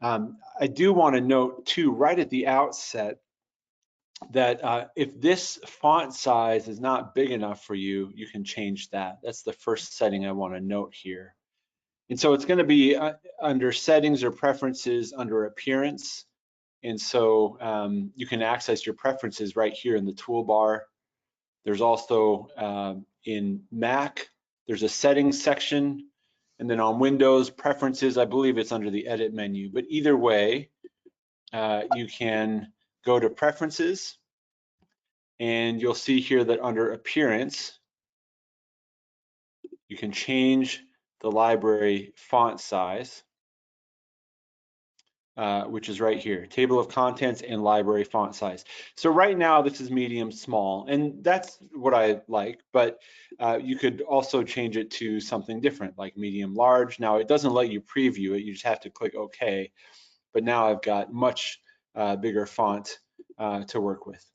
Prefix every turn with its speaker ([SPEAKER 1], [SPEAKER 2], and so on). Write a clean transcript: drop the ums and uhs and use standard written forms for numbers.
[SPEAKER 1] I do want to note too, right at the outset, that if this font size is not big enough for you, you can change that. That's the first setting I want to note here. And so it's going to be under settings or preferences under appearance. And so you can access your preferences right here in the toolbar. There's also in Mac, there's a settings section. And then on Windows, preferences, I believe it's under the edit menu. But either way, you can go to preferences, and you'll see here that under appearance, you can change the library font size, which is right here, table of contents and library font size. So right now this is medium small, and that's what I like, but you could also change it to something different like medium large. Now it doesn't let you preview it, you just have to click OK, but now I've got much bigger font to work with.